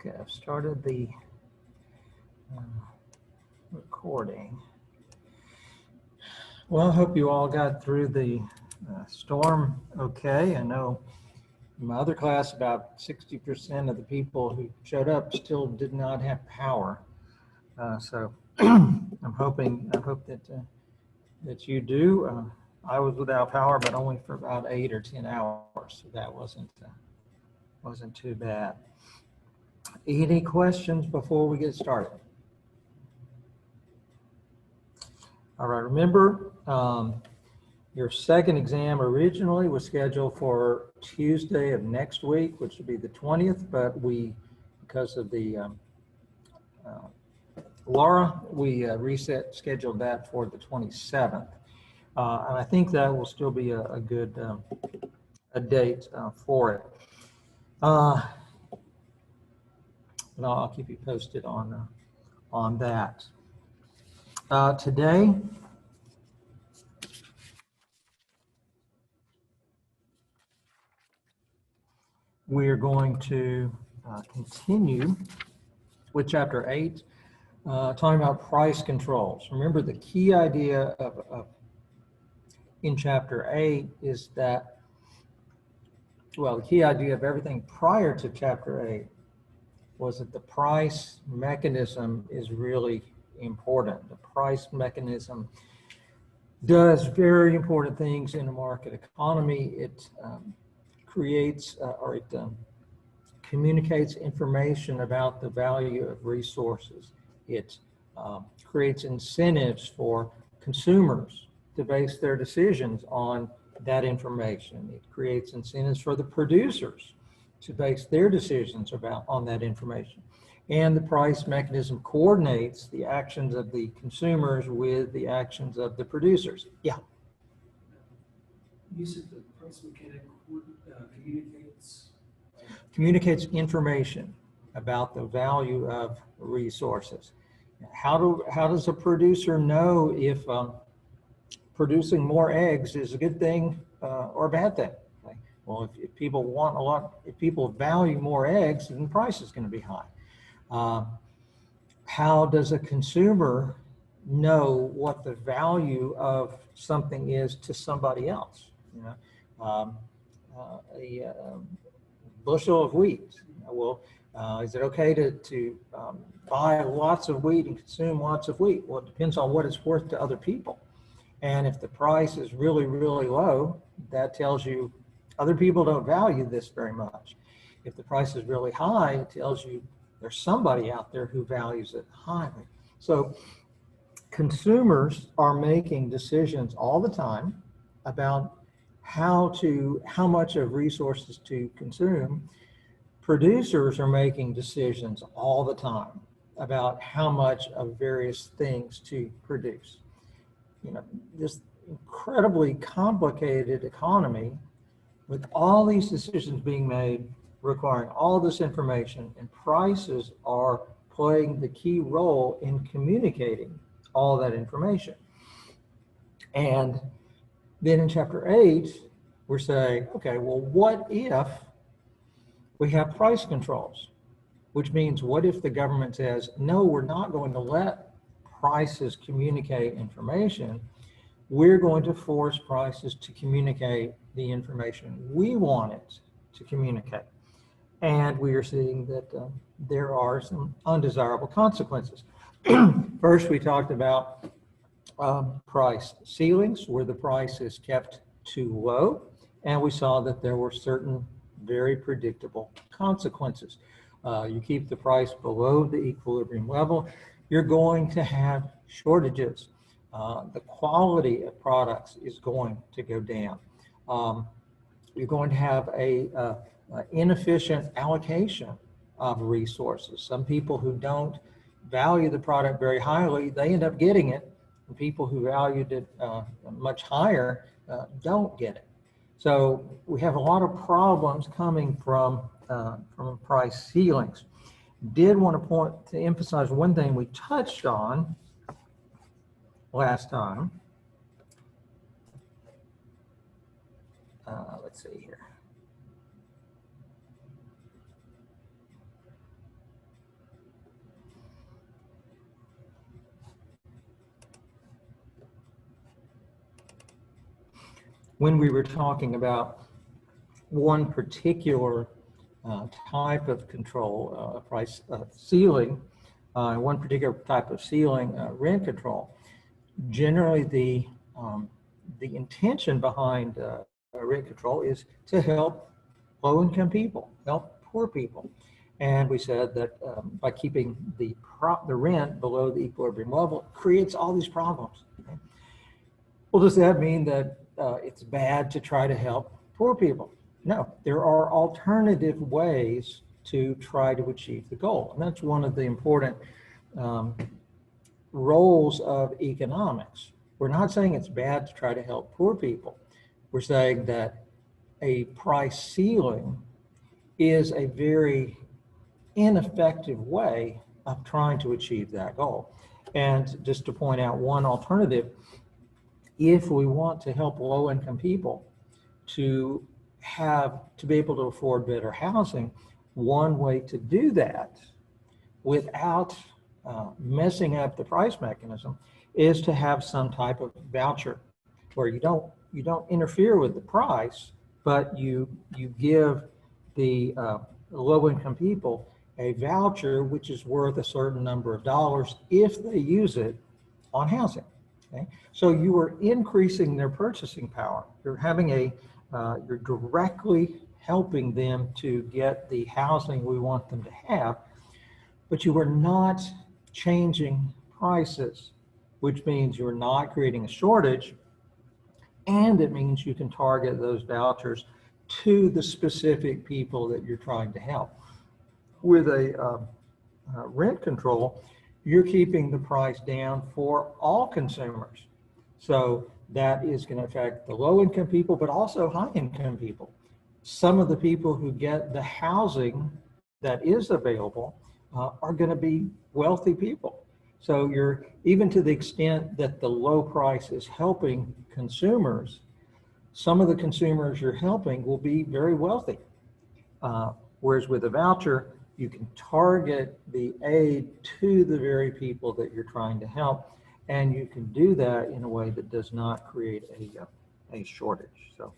Okay, I've started the recording. Well, I hope you all got through the storm okay. I know in my other class about 60% of the people who showed up still did not have power. So I hope that you do. I was without power, but only for about 8 or 10 hours, so that wasn't too bad. Any questions before we get started? All right, remember your second exam originally was scheduled for Tuesday of next week, which would be the 20th, but because of the Laura, we scheduled that for the 27th. And I think that will still be a good a date for it. And I'll keep you posted on that. Today, we are going to continue with Chapter 8, talking about price controls. Remember, the key idea in Chapter 8 is that, well, the key idea of everything prior to Chapter 8 was that the price mechanism is really important. The price mechanism does very important things in a market economy. It creates or it communicates information about the value of resources. It creates incentives for consumers to base their decisions on that information. It creates incentives for the producers to base their decisions on that information. And the price mechanism coordinates the actions of the consumers with the actions of the producers. Yeah? You said the price mechanic communicates information about the value of resources. How does a producer know if producing more eggs is a good thing or a bad thing? Okay. Well, if people value more eggs, then the price is going to be high. How does a consumer know what the value of something is to somebody else? You know, a bushel of wheat. Well, is it okay to buy lots of wheat and consume lots of wheat? Well, it depends on what it's worth to other people. And if the price is really, really low, that tells you other people don't value this very much. If the price is really high, it tells you there's somebody out there who values it highly. So consumers are making decisions all the time about how much of resources to consume. Producers are making decisions all the time about how much of various things to produce. You know, this incredibly complicated economy with all these decisions being made, requiring all this information, and prices are playing the key role in communicating all that information. And then in Chapter 8, we're saying, okay, well, what if we have price controls? Which means, what if the government says, no, we're not going to let prices communicate information. We're going to force prices to communicate the information we want it to communicate. And we are seeing that there are some undesirable consequences. First, we talked about price ceilings, where the price is kept too low. And we saw that there were certain very predictable consequences. You keep the price below the equilibrium level, you're going to have shortages. The quality of products is going to go down. You're going to have a inefficient allocation of resources. Some people who don't value the product very highly, they end up getting it. And people who valued it much higher don't get it. So we have a lot of problems coming from price ceilings. Did want to emphasize one thing we touched on last time. Let's see here. when we were talking about one particular type of control, price ceiling, one particular type of ceiling, rent control, generally the intention behind rent control is to help low-income people, help poor people. And we said that by keeping the rent below the equilibrium level, it creates all these problems. Okay? Well, does that mean that it's bad to try to help poor people? No, there are alternative ways to try to achieve the goal. And that's one of the important roles of economics. We're not saying it's bad to try to help poor people. We're saying that a price ceiling is a very ineffective way of trying to achieve that goal. And just to point out one alternative, if we want to help low-income people to be able to afford better housing, one way to do that without messing up the price mechanism is to have some type of voucher where you don't interfere with the price, but you give the low-income people a voucher which is worth a certain number of dollars if they use it on housing. Okay? So you are increasing their purchasing power. You're having you're directly helping them to get the housing we want them to have, but you are not changing prices, which means you're not creating a shortage, and it means you can target those vouchers to the specific people that you're trying to help. With a rent control, you're keeping the price down for all consumers. So that is going to affect the low-income people, but also high-income people. Some of the people who get the housing that is available are going to be wealthy people. So you're, even to the extent that the low price is helping consumers, some of the consumers you're helping will be very wealthy. Whereas with a voucher, you can target the aid to the very people that you're trying to help, and you can do that in a way that does not create a shortage. So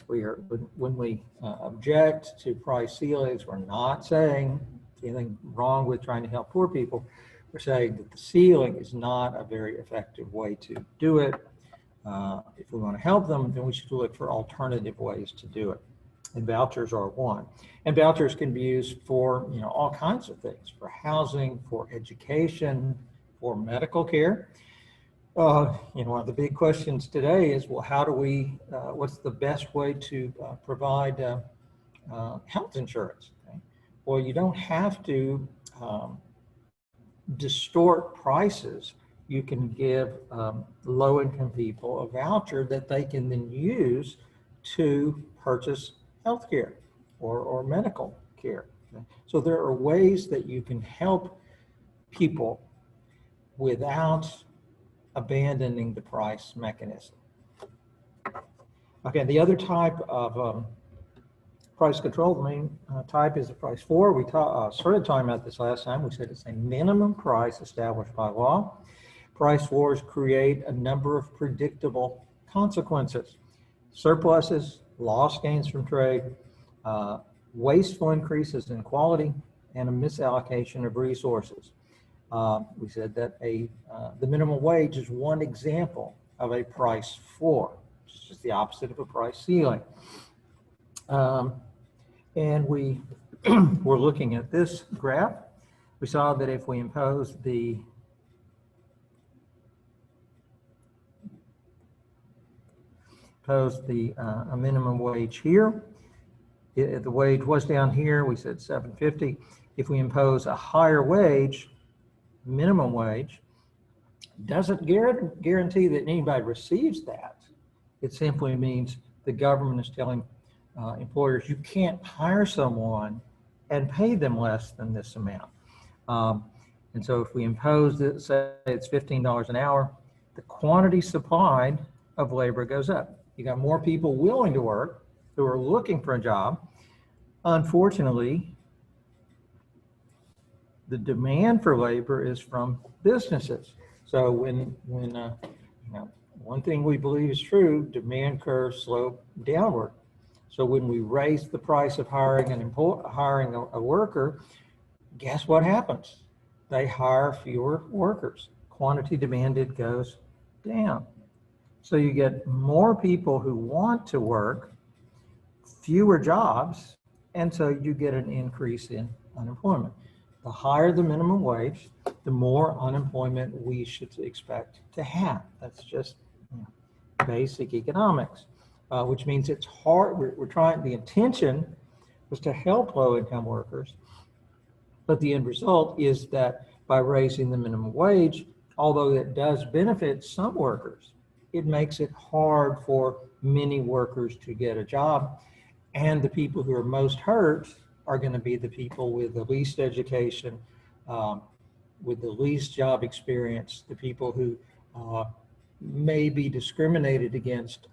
when we object to price ceilings, we're not saying anything wrong with trying to help poor people. We're saying that the ceiling is not a very effective way to do it. If we want to help them, then we should look for alternative ways to do it. And vouchers are one. And vouchers can be used for all kinds of things, for housing, for education, for medical care. One of the big questions today is, well, how do we, what's the best way to provide health insurance? Okay? Well, you don't have to distort prices. You can give low-income people a voucher that they can then use to purchase health care or medical care. Okay? So there are ways that you can help people without abandoning the price mechanism. Okay, the other type of price control, the main type is a price floor. We started talking about this last time. We said it's a minimum price established by law. Price floors create a number of predictable consequences: surpluses, lost gains from trade, wasteful increases in quality, and a misallocation of resources. We said that the minimum wage is one example of a price floor, which is the opposite of a price ceiling. And we were looking at this graph. We saw that if we impose a minimum wage here, the wage was down here, we said $7.50. If we impose a higher wage, minimum wage, doesn't guarantee that anybody receives that. It simply means the government is telling employers, you can't hire someone and pay them less than this amount. And so if we impose it, say it's $15 an hour, the quantity supplied of labor goes up. You got more people willing to work who are looking for a job. Unfortunately, the one thing we believe is true, demand curves slope downward. So when we raise the price of hiring a worker, guess what happens? They hire fewer workers. Quantity demanded goes down. So you get more people who want to work, fewer jobs, and so you get an increase in unemployment. The higher the minimum wage, the more unemployment we should expect to have. That's just basic economics, which means it's hard. We're trying, the intention was to help low-income workers, but the end result is that by raising the minimum wage, although it does benefit some workers, it makes it hard for many workers to get a job. And the people who are most hurt are going to be the people with the least education, with the least job experience, the people who may be discriminated against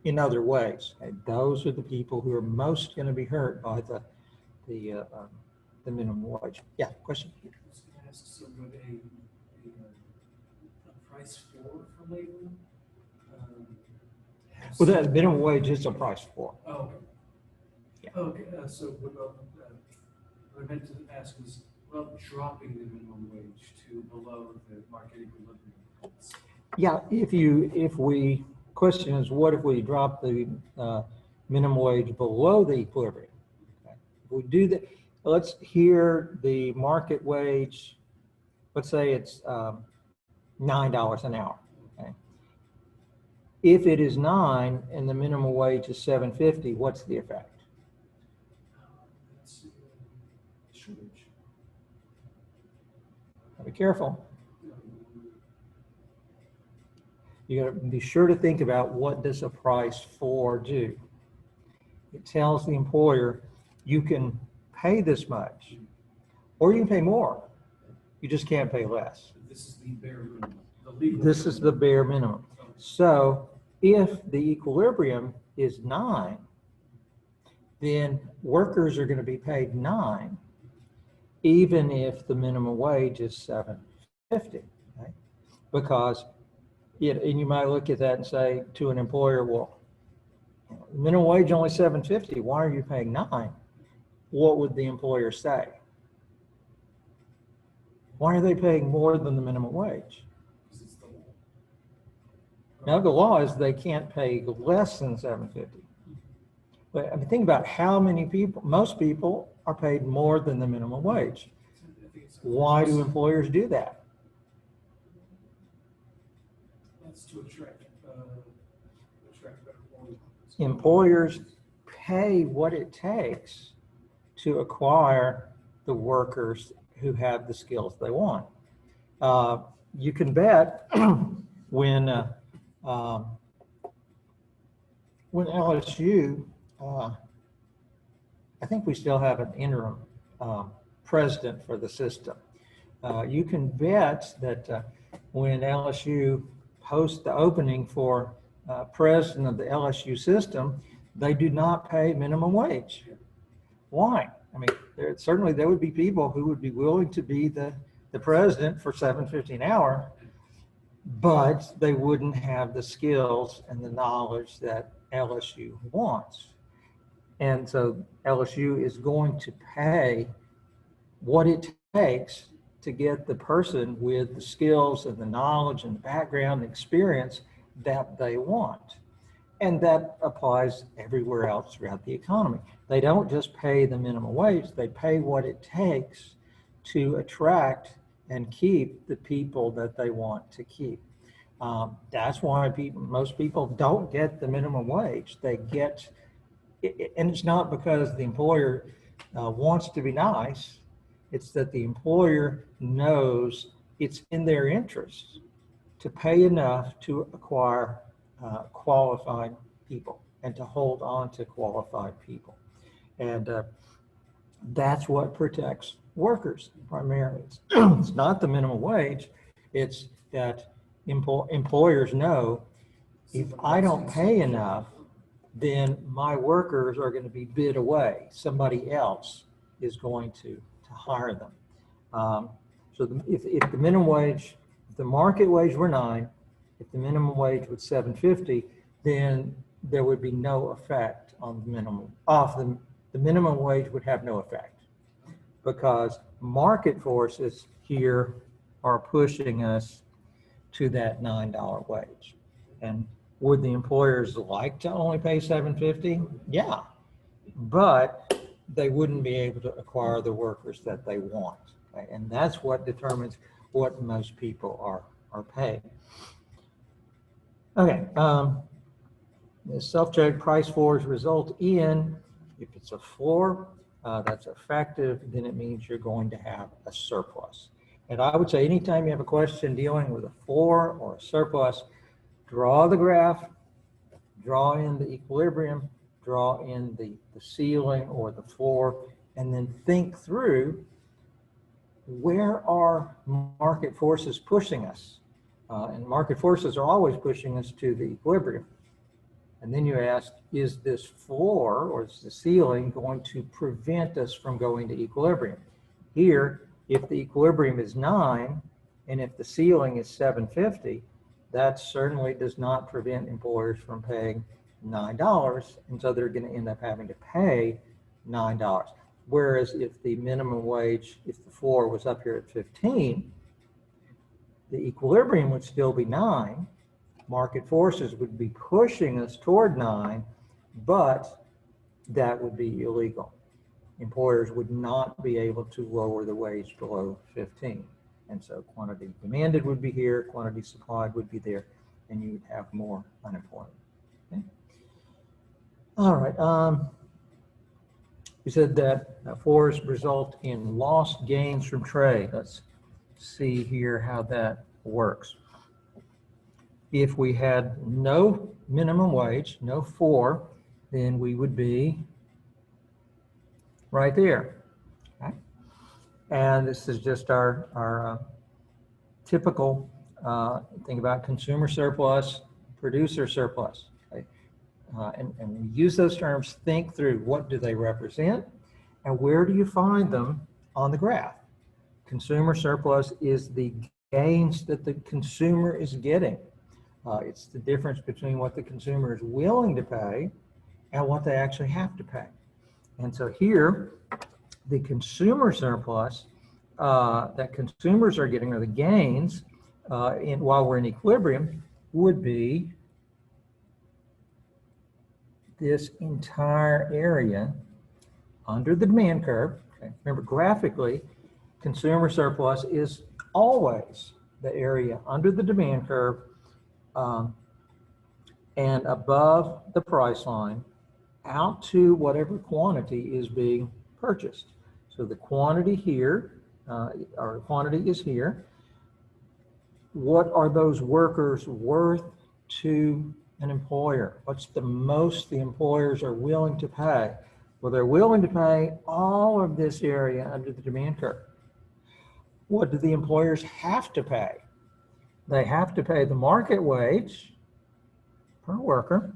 in other ways. And those are the people who are most going to be hurt by the minimum wage. Yeah, question? So would a price floor for labor? Well, that minimum wage is a price floor. Oh, okay. Yeah. Okay, so what about, what I meant to ask was, well, dropping the minimum wage to below the market equilibrium. Yeah, question is, what if we drop the minimum wage below the equilibrium? Okay. If we do that, let's hear the market wage, let's say it's $9 an hour. Okay. If it is 9 and the minimum wage is $7.50, what's the effect? That's shortage. Be careful. You got to be sure to think about, what does a price floor do? It tells the employer you can pay this much, or you can pay more. You just can't pay less. This is the bare minimum. The legal This is the bare minimum. So if the equilibrium is 9, then workers are going to be paid 9, even if the minimum wage is $7.50, right? Because and you might look at that and say to an employer, well, minimum wage only $7.50. Why are you paying 9? What would the employer say? Why are they paying more than the minimum wage? Now the law is they can't pay less than $7.50. But I mean, think about how many people, most people are paid more than the minimum wage. Why do employers do that? That's to attract better quality. Employers pay what it takes to acquire the workers who have the skills they want. You can bet when LSU, I think we still have an interim president for the system. You can bet that when LSU posts the opening for president of the LSU system, they do not pay minimum wage. Why? I mean, certainly there would be people who would be willing to be the president for $7.50 an hour, but they wouldn't have the skills and the knowledge that LSU wants. And so LSU is going to pay what it takes to get the person with the skills and the knowledge and the background and experience that they want. And that applies everywhere else throughout the economy. They don't just pay the minimum wage, they pay what it takes to attract and keep the people that they want to keep. That's why most people don't get the minimum wage. They get, and it's not because the employer wants to be nice, it's that the employer knows it's in their interest to pay enough to acquire qualified people and to hold on to qualified people. And that's what protects workers primarily. It's not the minimum wage, it's that employers know if I don't pay enough, then my workers are going to be bid away. Somebody else is going to hire them. So if the minimum wage, if the market wage were 9 If the minimum wage was $7.50, then there would be no effect on the minimum. The minimum wage would have no effect because market forces here are pushing us to that $9 wage. And would the employers like to only pay $7.50? Yeah, but they wouldn't be able to acquire the workers that they want. Okay? And that's what determines what most people are paying. Okay, the self-check price floors result in, if it's a floor that's effective, then it means you're going to have a surplus. And I would say anytime you have a question dealing with a floor or a surplus, draw the graph, draw in the equilibrium, draw in the ceiling or the floor, and then think through where are market forces pushing us. And market forces are always pushing us to the equilibrium. And then you ask, is this floor or is the ceiling going to prevent us from going to equilibrium? Here, if the equilibrium is 9, and if the ceiling is $7.50, that certainly does not prevent employers from paying $9, and so they're going to end up having to pay $9. Whereas if the minimum wage, if the floor was up here at 15, the equilibrium would still be 9. Market forces would be pushing us toward 9, but that would be illegal. Employers would not be able to lower the wage below 15. And so quantity demanded would be here, quantity supplied would be there, and you would have more unemployment. Okay? All right. We said that floors result in lost gains from trade. Let's see here how that works. If we had no minimum wage, no floor, then we would be right there. Okay? And this is just our typical thing about consumer surplus, producer surplus. Okay? And we use those terms, think through what do they represent and where do you find them on the graph. Consumer surplus is the gains that the consumer is getting. It's the difference between what the consumer is willing to pay and what they actually have to pay. And so here, the consumer surplus that consumers are getting, or the gains while we're in equilibrium, would be this entire area under the demand curve. Okay. Remember, graphically, consumer surplus is always the area under the demand curve and above the price line out to whatever quantity is being purchased. So the quantity here, our quantity is here. What are those workers worth to an employer? What's the most the employers are willing to pay? Well, they're willing to pay all of this area under the demand curve. What do the employers have to pay? They have to pay the market wage per worker.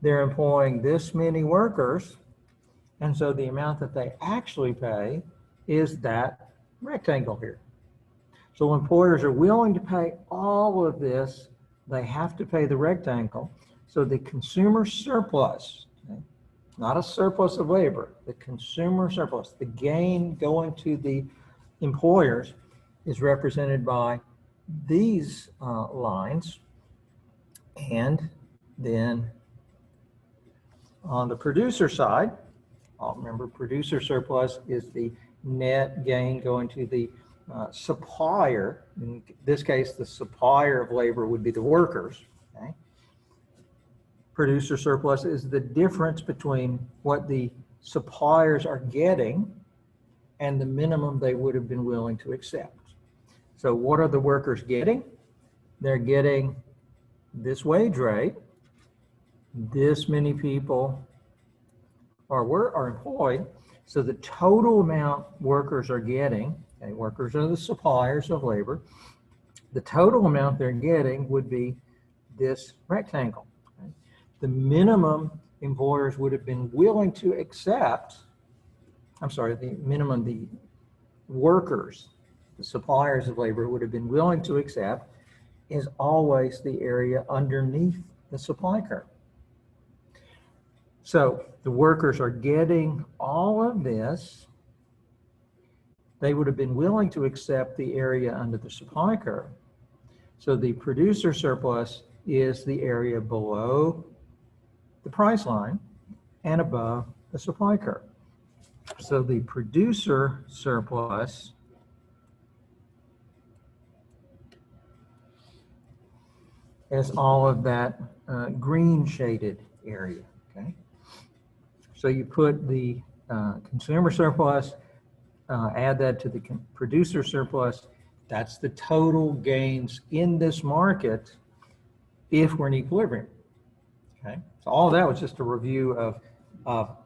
They're employing this many workers, and so the amount that they actually pay is that rectangle here. So employers are willing to pay all of this, they have to pay the rectangle. So the consumer surplus, okay, not a surplus of labor, the consumer surplus, the gain going to the employers, is represented by these lines. And then on the producer side, remember, producer surplus is the net gain going to the supplier. In this case, the supplier of labor would be the workers. Okay? Producer surplus is the difference between what the suppliers are getting and the minimum they would have been willing to accept. So what are the workers getting? They're getting this wage rate. This many people are employed. So the total amount workers are getting, okay, workers are the suppliers of labor, the total amount they're getting would be this rectangle. Okay? The minimum employers would have been willing to accept, the minimum the workers, the suppliers of labor would have been willing to accept is always the area underneath the supply curve. So the workers are getting all of this. They would have been willing to accept the area under the supply curve. So the producer surplus is the area below the price line and above the supply curve. So the producer surplus is all of that green shaded area, okay? So you put the consumer surplus, add that to the producer surplus, that's the total gains in this market if we're in equilibrium, okay? So all of that was just a review of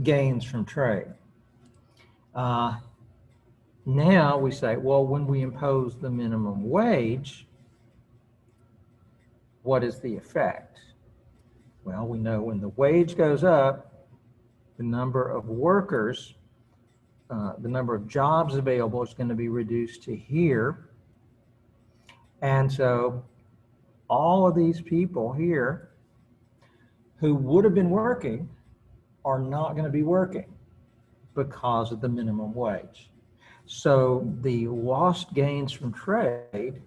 gains from trade. Now we say, well, when we impose the minimum wage, what is the effect? Well, we know when the wage goes up, the number of workers, the number of jobs available is going to be reduced to here. And so all of these people here who would have been working are not going to be working because of the minimum wage. So the lost gains from trade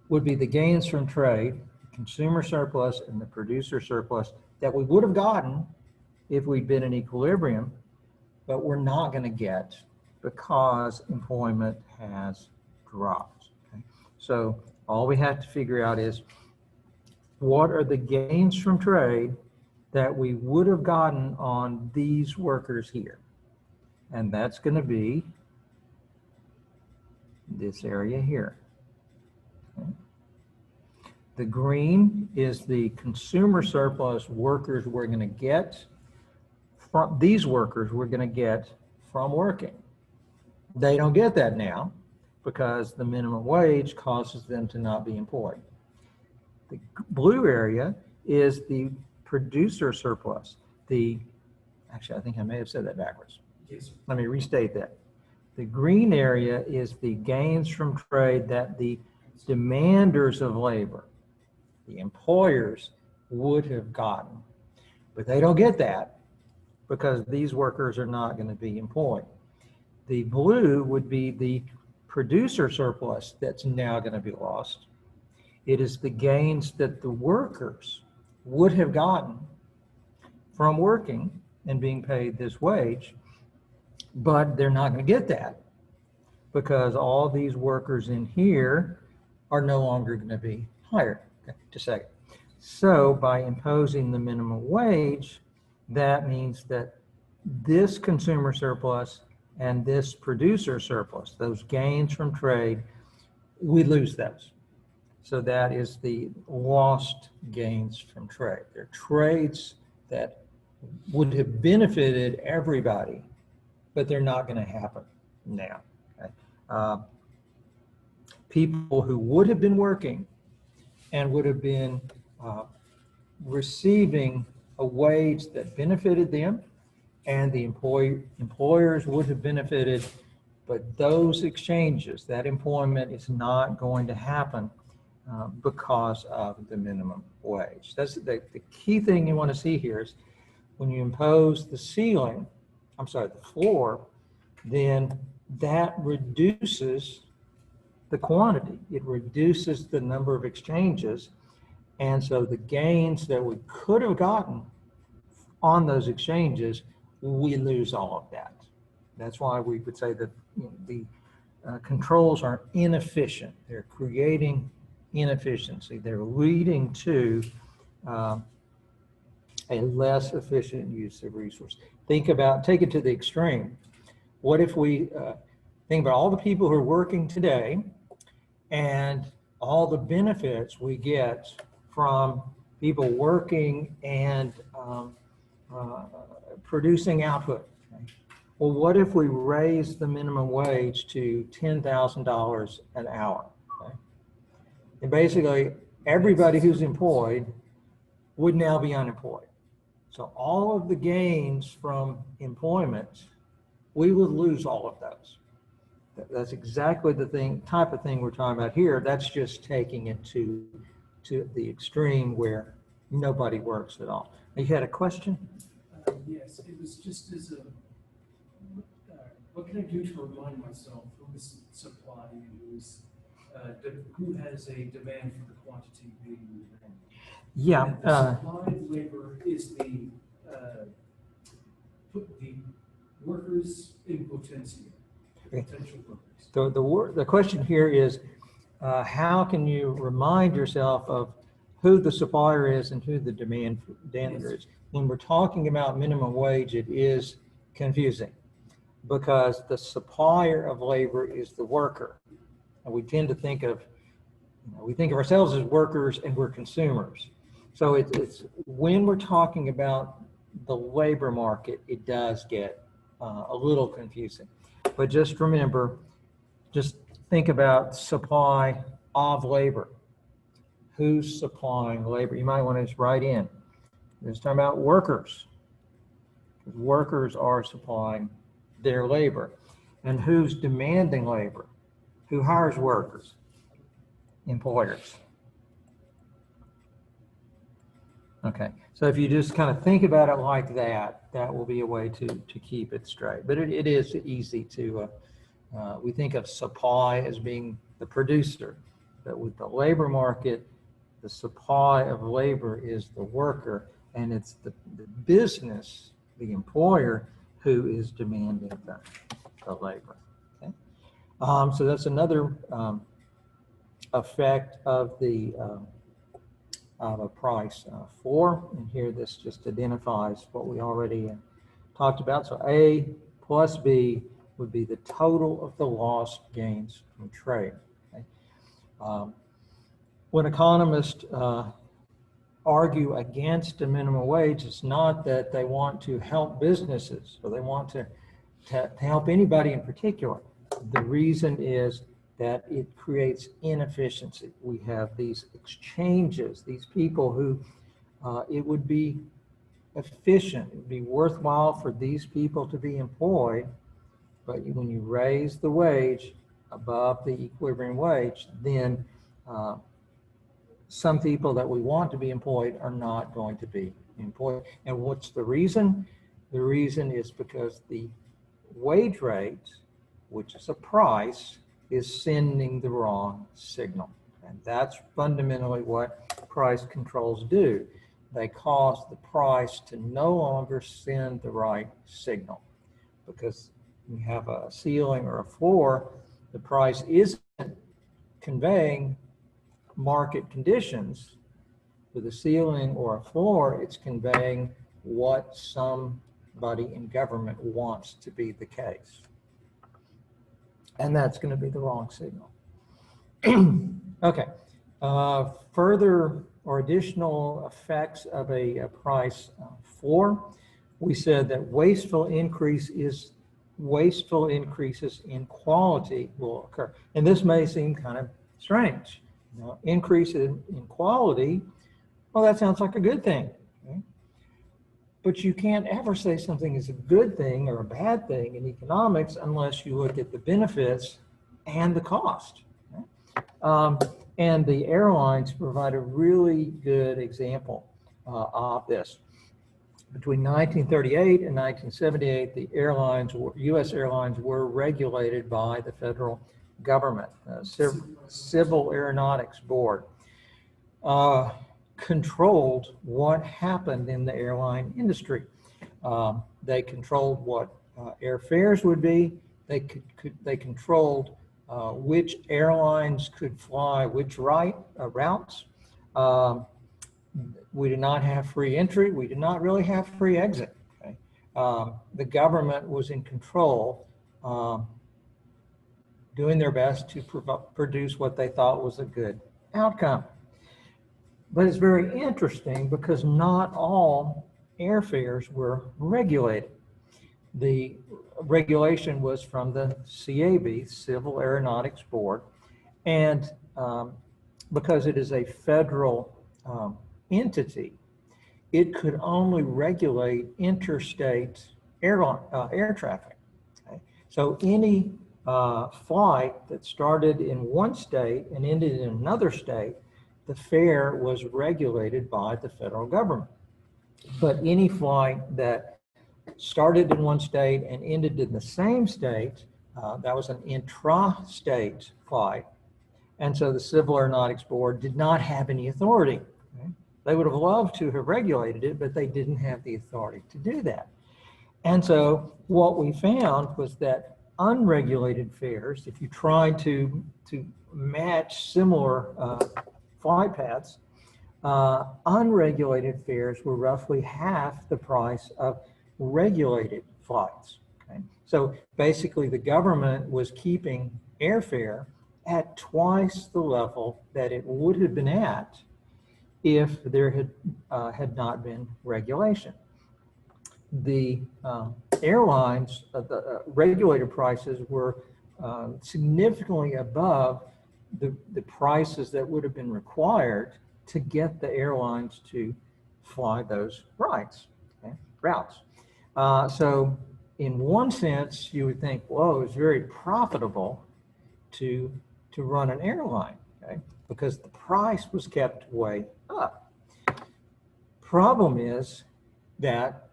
would be the gains from trade, consumer surplus and the producer surplus that we would have gotten if we'd been in equilibrium, but we're not going to get because employment has dropped. Okay? So all we have to figure out is what are the gains from trade that we would have gotten on these workers here? And that's going to be this area here. Okay. The green is the consumer surplus workers we're going to get from these workers we're going to get from working. They don't get that now because the minimum wage causes them to not be employed. The blue area is the producer surplus. Actually, I think I may have said that backwards. Yes. Let me restate that. The green area is the gains from trade that the demanders of labor, the employers, would have gotten. But they don't get that because these workers are not going to be employed. The blue would be the producer surplus that's now going to be lost. It is the gains that the workers would have gotten from working and being paid this wage, but they're not going to get that because all these workers in here are no longer going to be hired. Okay, just a second. So by imposing the minimum wage, that means that this consumer surplus and this producer surplus, those gains from trade, we lose those. So that is the lost gains from trade. They're trades that would have benefited everybody, but they're not going to happen now. Okay? People who would have been working and would have been receiving a wage that benefited them, and the employers would have benefited, but those exchanges, that employment is not going to happen because of the minimum wage. That's the key thing you want to see here is when you impose the ceiling, the floor, then that reduces the quantity. It reduces the number of exchanges. And so the gains that we could have gotten on those exchanges, we lose all of that. That's why we would say that the controls are inefficient. They're creating inefficiency. They're leading to a less efficient use of resources. Take it to the extreme. What if we think about all the people who are working today and all the benefits we get from people working and producing output? Okay? Well, what if we raise the minimum wage to $10,000 an hour? Okay? And basically, everybody who's employed would now be unemployed. So all of the gains from employment, we would lose all of those. That's exactly the type of thing we're talking about here. That's just taking it to the extreme where nobody works at all. You had a question? Yes, it was just as a, what can I do to remind myself who is supplying and who has a demand for the quantity being demanded? Yeah. And the supply of labor is the workers in potentia, potential workers. The question here is, how can you remind yourself of who the supplier is and who the demander is? When we're talking about minimum wage, it is confusing because the supplier of labor is the worker. And we tend to think of, we think of ourselves as workers and we're consumers. So it's when we're talking about the labor market, it does get a little confusing. But just remember, just think about supply of labor. Who's supplying labor? You might want to just write in. It's talking about workers. Workers are supplying their labor. And who's demanding labor? Who hires workers? Employers. Okay, so if you just kind of think about it like that, that will be a way to keep it straight. But it is easy to, we think of supply as being the producer, but with the labor market, the supply of labor is the worker, and it's the business, the employer, who is demanding the labor. Okay? So that's another effect of the of a price floor, and here this just identifies what we already talked about. So A plus B would be the total of the lost gains from trade. Okay? When economists argue against a minimum wage, it's not that they want to help businesses or they want to help anybody in particular. The reason is that it creates inefficiency. We have these exchanges, these people who it would be efficient, it would be worthwhile for these people to be employed, but when you raise the wage above the equilibrium wage, then some people that we want to be employed are not going to be employed. And what's the reason? The reason is because the wage rate, which is a price, is sending the wrong signal. And that's fundamentally what price controls do. They cause the price to no longer send the right signal. Because when you have a ceiling or a floor, the price isn't conveying market conditions. With a ceiling or a floor, it's conveying what somebody in government wants to be the case. And that's going to be the wrong signal. Okay. Further or additional effects of a price floor, we said that wasteful increases in quality will occur. And this may seem kind of strange. You know, increase in quality, well, that sounds like a good thing. Okay? But you can't ever say something is a good thing or a bad thing in economics unless you look at the benefits and the cost. Okay? And the airlines provide a really good example of this. Between 1938 and 1978, the U.S. airlines were regulated by the federal government. Civil Aeronautics Board controlled what happened in the airline industry. They controlled what airfares would be. They controlled which airlines could fly which routes. We did not have free entry. We did not really have free exit. Okay? The government was in control, doing their best to produce what they thought was a good outcome. But it's very interesting because not all airfares were regulated. The regulation was from the CAB, Civil Aeronautics Board, and because it is a federal entity, it could only regulate interstate air traffic. Okay? So any flight that started in one state and ended in another state, the fare was regulated by the federal government. But any flight that started in one state and ended in the same state, that was an intra-state flight. And so the Civil Aeronautics Board did not have any authority. Okay? They would have loved to have regulated it, but they didn't have the authority to do that. And so what we found was that unregulated fares, if you try to match similar flight paths, unregulated fares were roughly half the price of regulated flights. Okay? So basically the government was keeping airfare at twice the level that it would have been at if there had not been regulation. The airlines, the regulated prices were significantly above the prices that would have been required to get the airlines to fly those routes. So in one sense, you would think, whoa, it's very profitable to run an airline, okay? Because the price was kept way up. Problem is that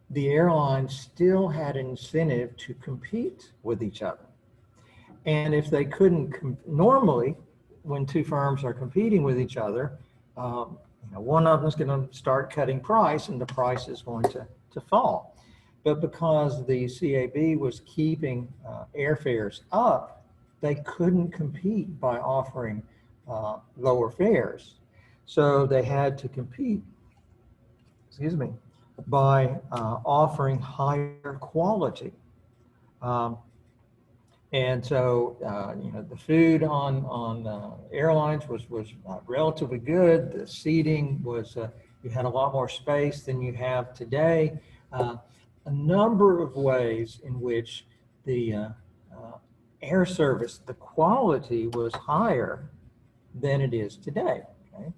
the airlines still had an incentive to compete with each other. And if they couldn't, normally, when two firms are competing with each other, one of them is going to start cutting price and the price is going to fall. But because the CAB was keeping airfares up, they couldn't compete by offering lower fares. So they had to compete, by offering higher quality. And so, the food on airlines was relatively good. The seating was, you had a lot more space than you have today. A number of ways in which the air service, the quality was higher than it is today. Okay?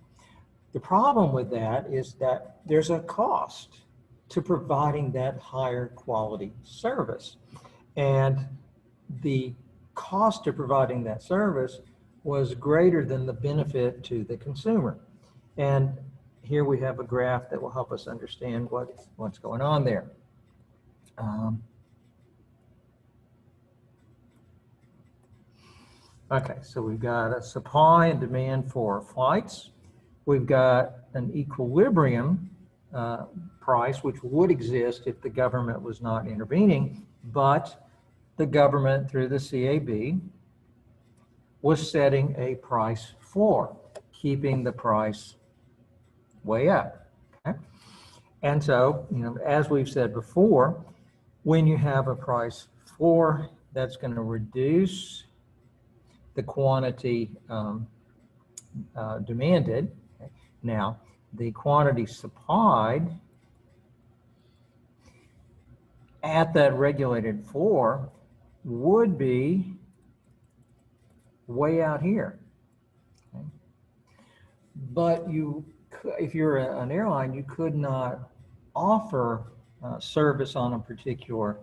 The problem with that is that there's a cost to providing that higher quality service. And the cost of providing that service was greater than the benefit to the consumer. And here we have a graph that will help us understand what's going on there. Okay, so we've got a supply and demand for flights. We've got an equilibrium price, which would exist if the government was not intervening, but the government, through the CAB, was setting a price floor, keeping the price way up. Okay? And so, as we've said before, when you have a price floor, that's going to reduce the quantity demanded. Okay? Now, the quantity supplied at that regulated floor would be way out here. Okay? But if you're an airline, you could not offer service on a particular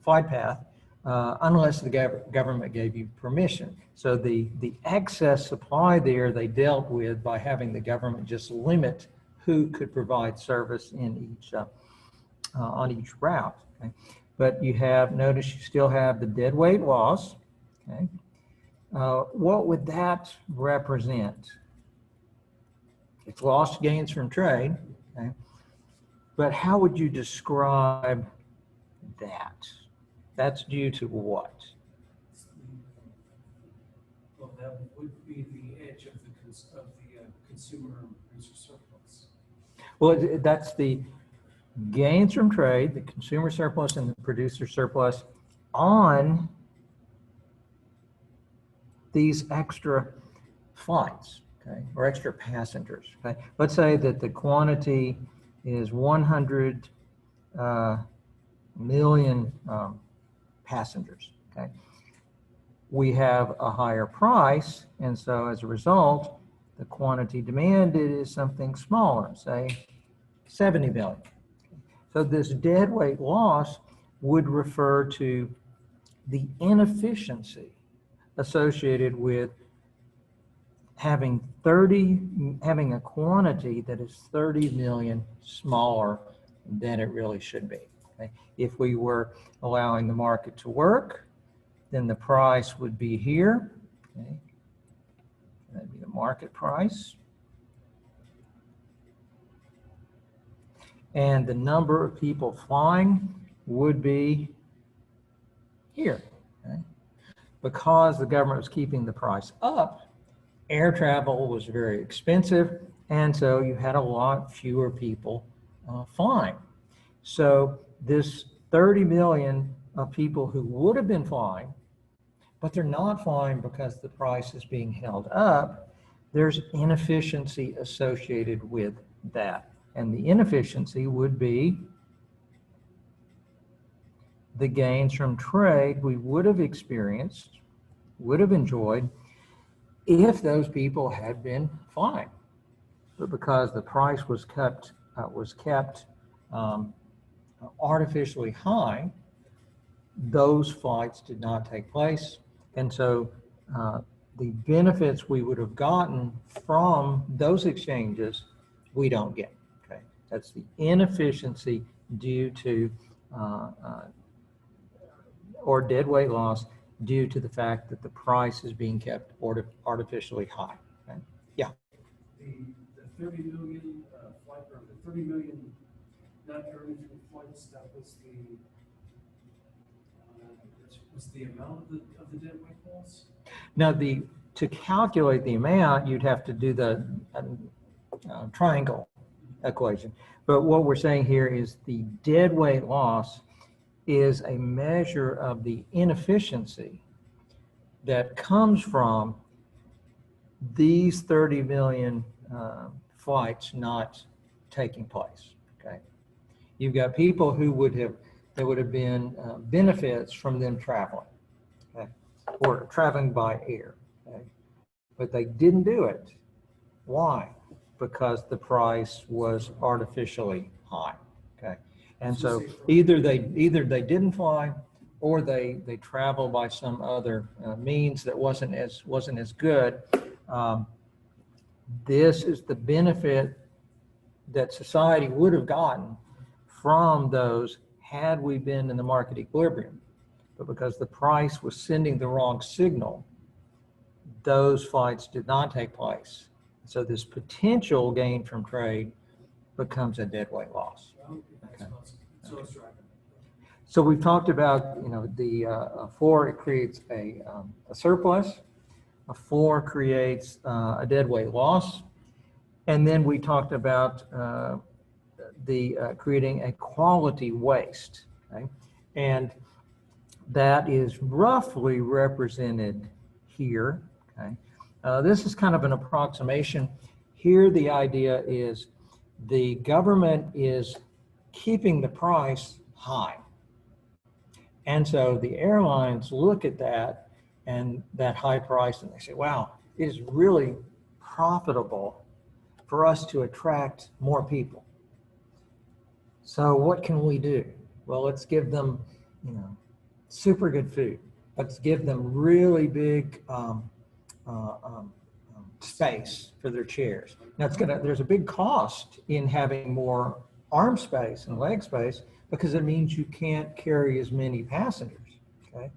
flight path unless the government gave you permission. So the excess supply there they dealt with by having the government just limit who could provide service in each on each route. Okay? But notice you still have the deadweight loss. Okay? What would that represent? It's lost gains from trade. Okay? But how would you describe that? That's due to what? Well, that would be the edge of the consumer and producer surplus. Well, that's the gains from trade, the consumer surplus and the producer surplus on these extra flights, okay, or extra passengers. Okay, let's say that the quantity is 100 million passengers. Okay, we have a higher price, and so as a result, the quantity demanded is something smaller, say 70 million. So this deadweight loss would refer to the inefficiency associated with having a quantity that is 30 million smaller than it really should be. Okay? If we were allowing the market to work, then the price would be here. Okay? That'd be the market price. And the number of people flying would be here. Okay? Because the government was keeping the price up, air travel was very expensive, and so you had a lot fewer people flying. So this 30 million of people who would have been flying, but they're not flying because the price is being held up, there's inefficiency associated with that. And the inefficiency would be the gains from trade we would have experienced, would have enjoyed, if those people had been flying. But because the price was kept artificially high, those flights did not take place. And so the benefits we would have gotten from those exchanges, we don't get. Okay, that's the inefficiency due to or deadweight loss due to the fact that the price is being kept artificially high. Okay? Yeah. The 30 million flight, or the 30 million not earning through flights, that was the amount of the deadweight loss? Now, to calculate the amount, you'd have to do the triangle equation. But what we're saying here is the deadweight loss is a measure of the inefficiency that comes from these 30 million flights not taking place. Okay, you've got people who would have been benefits from them traveling, okay, or traveling by air, okay, but they didn't do it. Why? Because the price was artificially high. Okay, and so either they didn't fly, or they travel by some other means that wasn't as good. This is the benefit that society would have gotten from those had we been in the market equilibrium. But because the price was sending the wrong signal, those flights did not take place. So this potential gain from trade becomes a deadweight loss. Okay. So we've talked about, the 4, it creates a surplus. A 4 creates a deadweight loss. And then we talked about creating a quality waste. Okay? And that is roughly represented here. Okay? This is kind of an approximation. Here the idea is the government is keeping the price high. And so the airlines look at that and that high price and they say, wow, it is really profitable for us to attract more people. So what can we do? Well, let's give them, super good food. Let's give them really big space for their chairs. Now there's a big cost in having more arm space and leg space because it means you can't carry as many passengers, okay?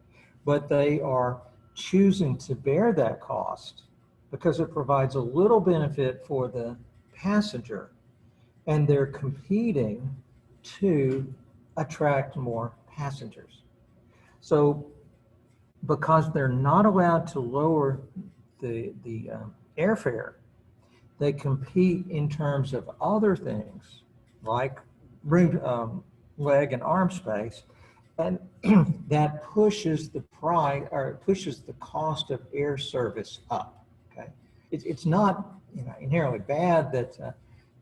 But they are choosing to bear that cost because it provides a little benefit for the passenger, and they're competing to attract more passengers. So because they're not allowed to lower the airfare, they compete in terms of other things like room, leg and arm space, and that pushes the price, or it pushes the cost of air service up. Okay, it's not inherently bad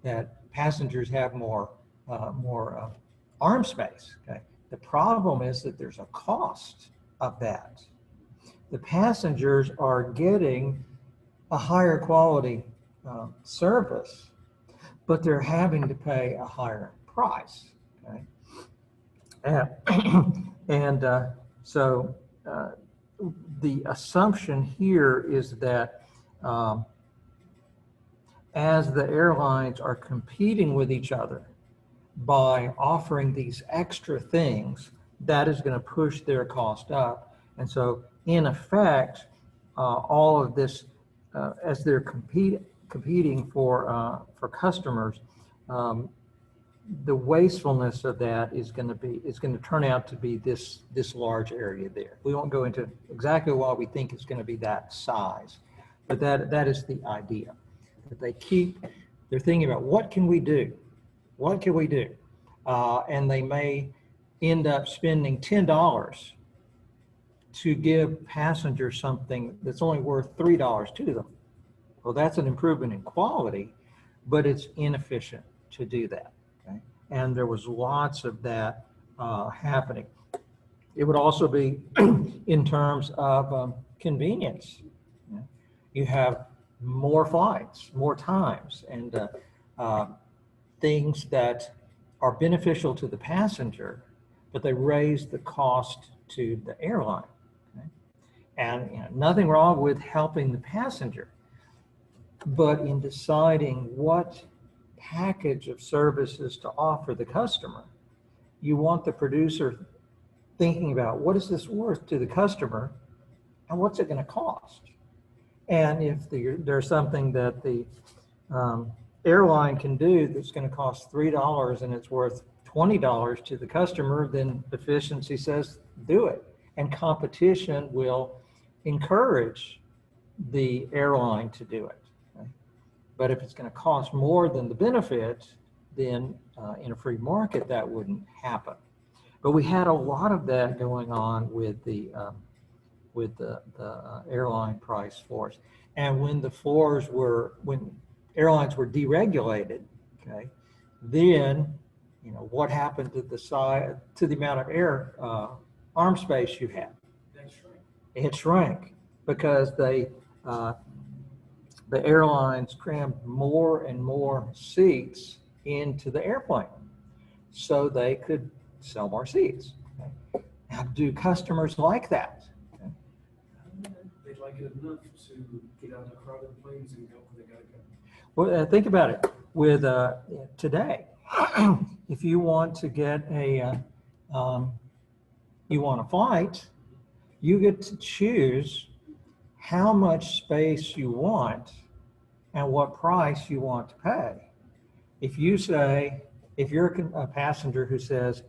that passengers have more arm space. Okay, the problem is that there's a cost of that. The passengers are getting a higher quality service, but they're having to pay a higher price. Okay? And so the assumption here is that as the airlines are competing with each other by offering these extra things, that is going to push their cost up. And so in effect, all of this, as they're competing for customers, the wastefulness of that is going to turn out to be this large area there. We won't go into exactly why we think it's going to be that size, but that is the idea, that they're thinking about what can we do, and they may end up spending $10 to give passengers something that's only worth $3 to them. Well, that's an improvement in quality, but it's inefficient to do that. Okay? And there was lots of that happening. It would also be in terms of convenience. You have more flights, more times, and things that are beneficial to the passenger, but they raise the cost to the airline. Okay? And nothing wrong with helping the passenger, but in deciding what package of services to offer the customer, you want the producer thinking about what is this worth to the customer and what's it going to cost. And if there's something that the airline can do that's going to cost $3 and it's worth $20 to the customer, then efficiency says do it. And competition will encourage the airline to do it. Okay? But if it's going to cost more than the benefit, then in a free market that wouldn't happen. But we had a lot of that going on with the airline price floors. And when when airlines were deregulated, okay, then what happened to the amount of air arm space you had? It shrank because the airlines crammed more and more seats into the airplane so they could sell more seats. Okay? Now, do customers like that? Okay. They like it enough to get out of the crowded planes and go where they gotta go. Well, think about it. With today, if you want to get you want a flight, you get to choose how much space you want and what price you want to pay. If you're a passenger who says,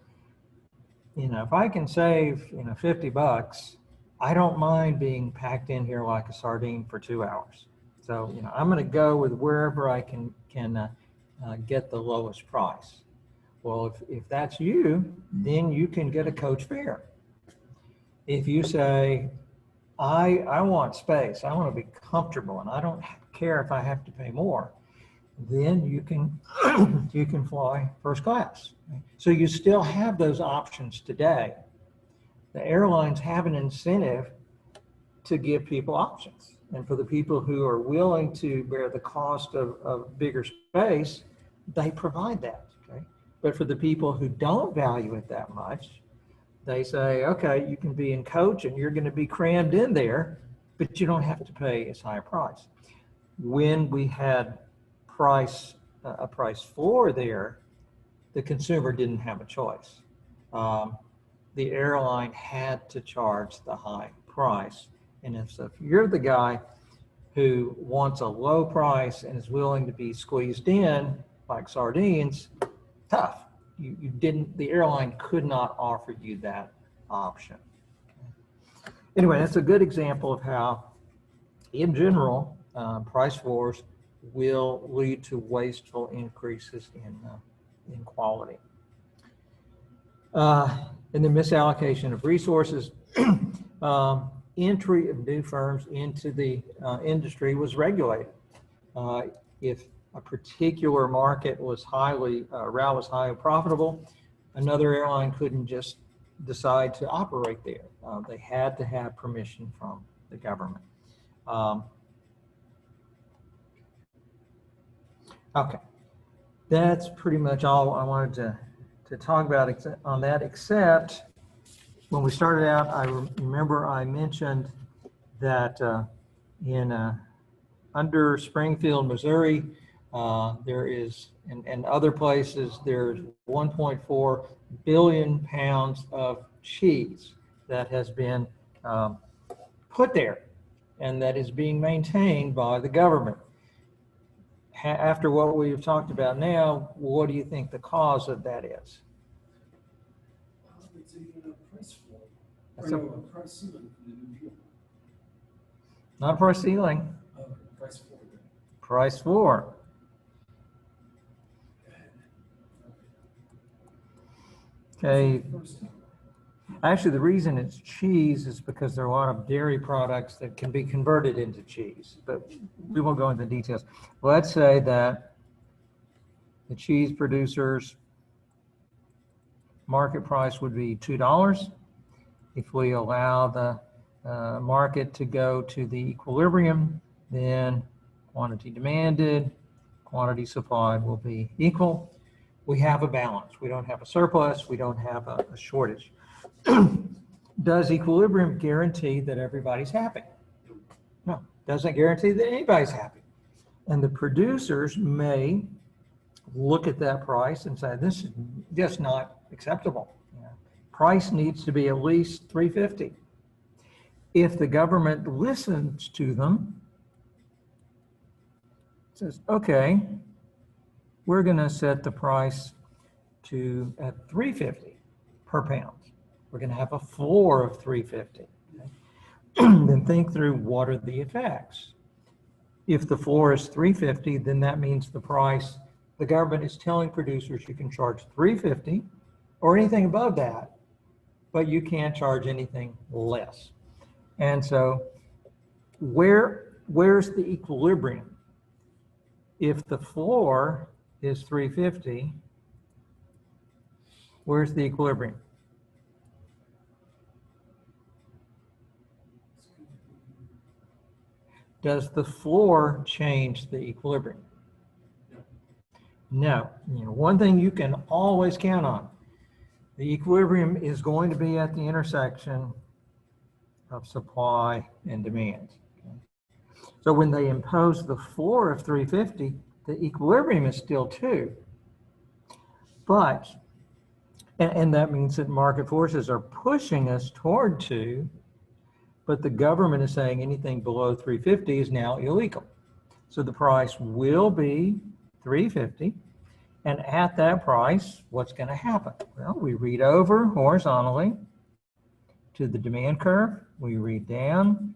if I can save, $50, I don't mind being packed in here like a sardine for 2 hours. So, I'm going to go with wherever I can get the lowest price. Well, if that's you, then you can get a coach fare. If you say, I want space, I want to be comfortable, and I don't care if I have to pay more, then you can you can fly first class. So you still have those options today. The airlines have an incentive to give people options. And for the people who are willing to bear the cost of bigger space, they provide that. Okay? But for the people who don't value it that much, they say, okay, you can be in coach and you're going to be crammed in there, but you don't have to pay as high a price. When we had a price floor there, the consumer didn't have a choice. The airline had to charge the high price. And if you're the guy who wants a low price and is willing to be squeezed in like sardines, tough. The airline could not offer you that option. Anyway, that's a good example of how, in general, price floors will lead to wasteful increases in quality. And the misallocation of resources. Entry of new firms into the industry was regulated. If a particular market was route was highly profitable, another airline couldn't just decide to operate there. They had to have permission from the government. Okay, that's pretty much all I wanted to to talk about on that, except when we started out, I remember I mentioned that under Springfield, Missouri, there is, and other places, there's 1.4 billion pounds of cheese that has been put there and that is being maintained by the government. After what we've talked about now, what do you think the cause of that is? It's even a price floor. That's Or no, a price ceiling for the new deal. Not price ceiling, Price floor. price floor. Okay. Actually, the reason it's cheese is because there are a lot of dairy products that can be converted into cheese, but we won't go into details. Let's say that the cheese producers' market price would be $2. If we allow the market to go to the equilibrium, then quantity demanded, quantity supplied will be equal. We have a balance. We don't have a surplus. We don't have a shortage. Does equilibrium guarantee that everybody's happy? No, doesn't guarantee that anybody's happy. And the producers may look at that price and say, this is just not acceptable. Price needs to be at least $3.50. If the government listens to them, says, okay, we're going to set the price to at $3.50 per pound. We're going to have a floor of $3.50. Then think through, what are the effects? If the floor is $3.50, then that means the price, the government is telling producers you can charge $3.50 or anything above that, but you can't charge anything less. And so where's the equilibrium? If the floor is $3.50, where's the equilibrium? Does the floor change the equilibrium? No. One thing you can always count on, the equilibrium is going to be at the intersection of supply and demand. So when they impose the floor of $3.50, the equilibrium is still 2. But, and that means that market forces are pushing us toward 2, but the government is saying anything below $3.50 is now illegal. So the price will be $3.50. And at that price, what's going to happen? Well, we read over horizontally to the demand curve. We read down.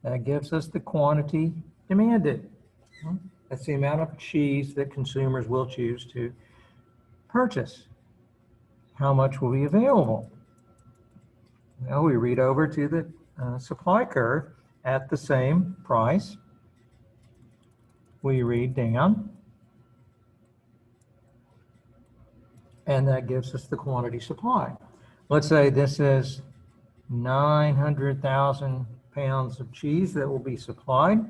That gives us the quantity demanded. That's the amount of cheese that consumers will choose to purchase. How much will be available? Well, we read over to the supply curve at the same price. We read down. And that gives us the quantity supply. Let's say this is 900,000 pounds of cheese that will be supplied.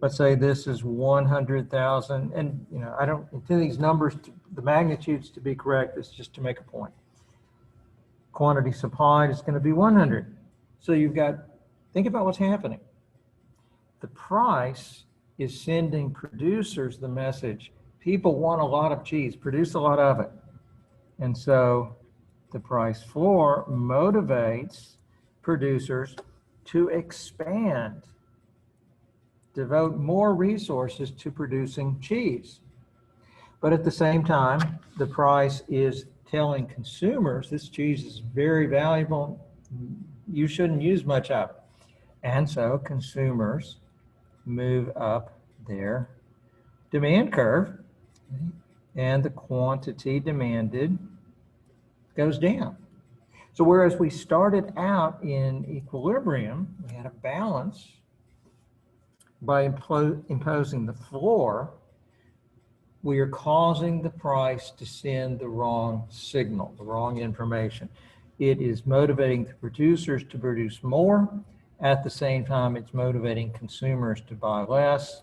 Let's say this is 100,000, and I don't intend these numbers, the magnitudes to be correct, it's just to make a point. Quantity supplied is going to be 100. So you've got, think about what's happening. The price is sending producers the message, people want a lot of cheese, produce a lot of it. And so the price floor motivates producers to expand, devote more resources to producing cheese. But at the same time, the price is telling consumers this cheese is very valuable, you shouldn't use much of it. And so consumers move up their demand curve, and the quantity demanded goes down. So whereas we started out in equilibrium, we had a balance by imposing the floor, we are causing the price to send the wrong signal, the wrong information. It is motivating the producers to produce more. At the same time, it's motivating consumers to buy less.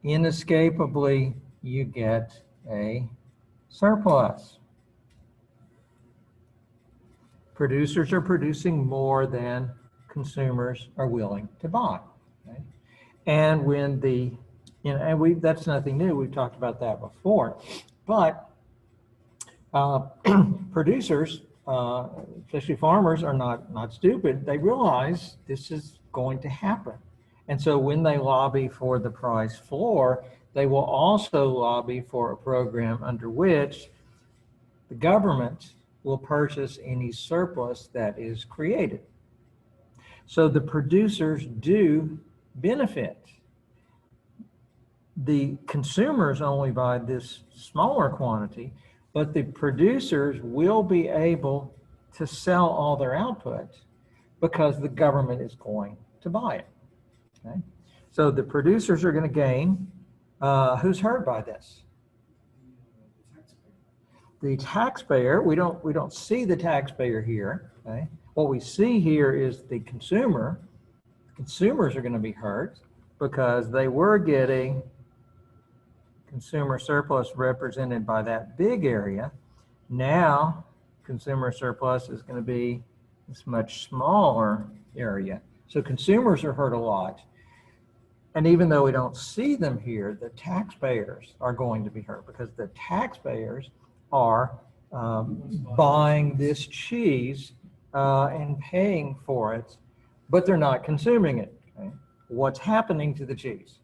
Inescapably, you get a surplus. Producers are producing more than consumers are willing to buy. Okay? And when the, that's nothing new, we've talked about that before, but producers, especially farmers, are not stupid. They realize this is going to happen. And so when they lobby for the price floor, they will also lobby for a program under which the government will purchase any surplus that is created. So the producers do benefit. The consumers only buy this smaller quantity, but the producers will be able to sell all their output because the government is going to buy it. Okay? So the producers are going to gain. Who's hurt by this? The taxpayer. We don't see the taxpayer here. Okay? What we see here is the consumer. Consumers are going to be hurt because they were getting consumer surplus represented by that big area. Now consumer surplus is going to be this much smaller area. So consumers are hurt a lot. And even though we don't see them here, the taxpayers are going to be hurt because the taxpayers are buying this cheese and paying for it, but they're not consuming it. Okay? What's happening to the cheese?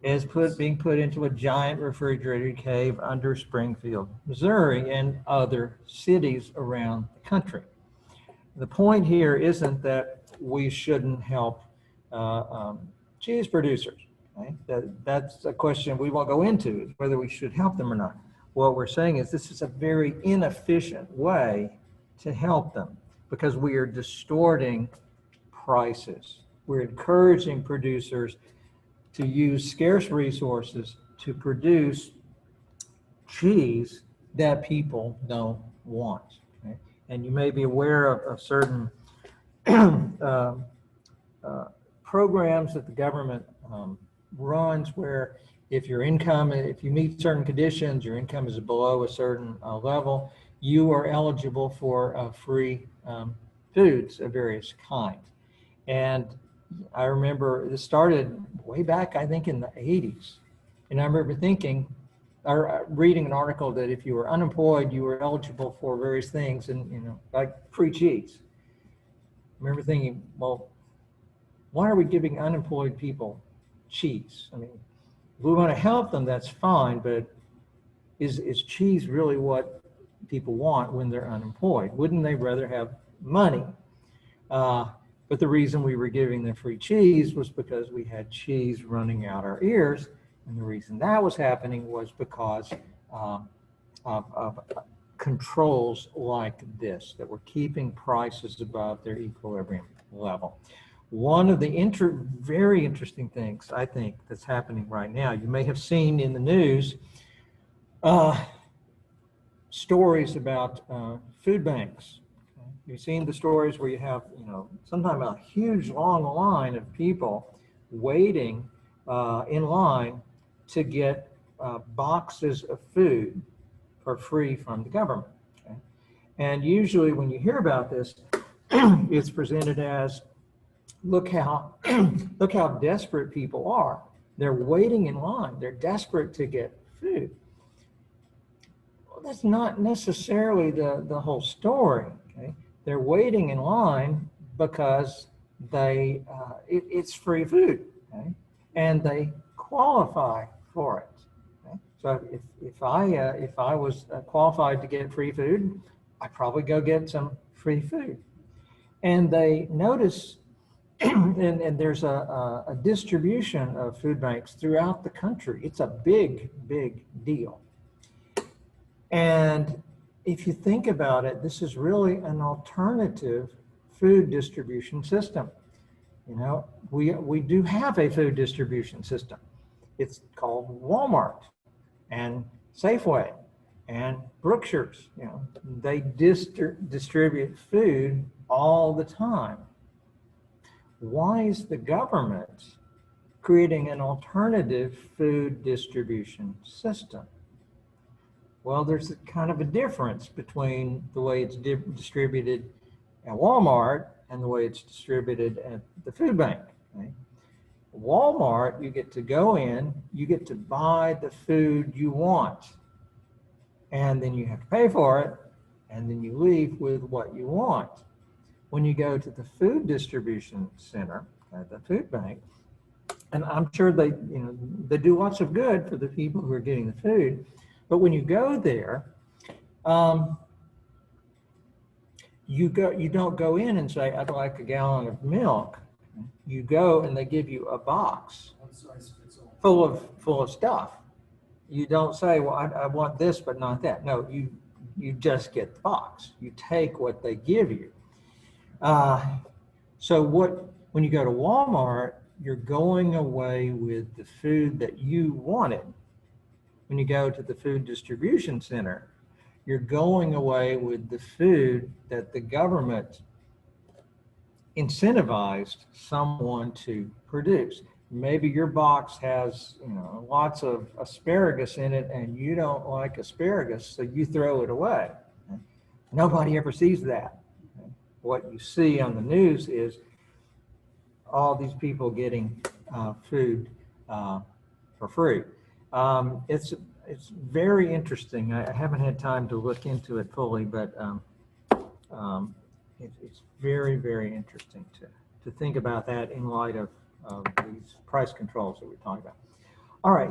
Is being put into a giant refrigerated cave under Springfield, Missouri, and other cities around the country. The point here isn't that we shouldn't help cheese producers. Okay? That's a question we won't go into, whether we should help them or not. What we're saying is this is a very inefficient way to help them because we are distorting prices. We're encouraging producers to use scarce resources to produce cheese that people don't want. Okay? And you may be aware of certain programs that the government runs where if your income, if you meet certain conditions, your income is below a certain level, you are eligible for free foods of various kinds. And I remember this started way back, I think in the 80s. And I remember thinking, or reading an article that if you were unemployed, you were eligible for various things and, like free cheese. I remember thinking, well, why are we giving unemployed people cheese? I mean, if we want to help them, that's fine, but is cheese really what people want when they're unemployed? Wouldn't they rather have money? But the reason we were giving them free cheese was because we had cheese running out our ears. And the reason that was happening was because of controls like this, that were keeping prices above their equilibrium level. One of the very interesting things I think that's happening right now, you may have seen in the news stories about food banks. You've seen the stories where you have, sometimes a huge long line of people waiting in line to get boxes of food for free from the government. Okay? And usually when you hear about this, it's presented as, look how desperate people are. They're waiting in line. They're desperate to get food. Well, that's not necessarily the whole story. Okay? They're waiting in line because it's free food, okay? And they qualify for it. Okay? So if I was qualified to get free food, I'd probably go get some free food. And they notice, and there's a distribution of food banks throughout the country. It's a big, big deal. And if you think about it, this is really an alternative food distribution system. We do have a food distribution system. It's called Walmart and Safeway and Brookshire's. They distribute food all the time. Why is the government creating an alternative food distribution system? Well, there's kind of a difference between the way it's distributed at Walmart and the way it's distributed at the food bank. Okay? Walmart, you get to go in, you get to buy the food you want, and then you have to pay for it, and then you leave with what you want. When you go to the food distribution center at the food bank, and I'm sure they do lots of good for the people who are getting the food, but when you go there, you don't go in and say, I'd like a gallon of milk. You go and they give you a box full of stuff. You don't say, well, I want this, but not that. No, you just get the box. You take what they give you. So when you go to Walmart, you're going away with the food that you wanted. When you go to the food distribution center, you're going away with the food that the government incentivized someone to produce. Maybe your box has, lots of asparagus in it and you don't like asparagus, so you throw it away. Nobody ever sees that. What you see on the news is all these people getting food for free. It's very interesting. I haven't had time to look into it fully, but it's very, very interesting to think about that in light of these price controls that we're talking about. All right,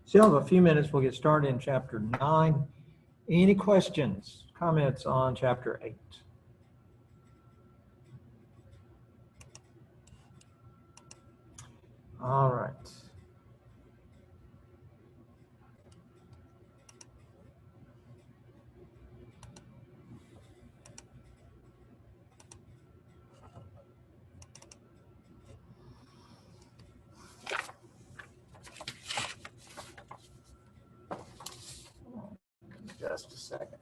still have a few minutes. We'll get started in chapter 9. Any questions, comments on chapter 8? All right. Just a second.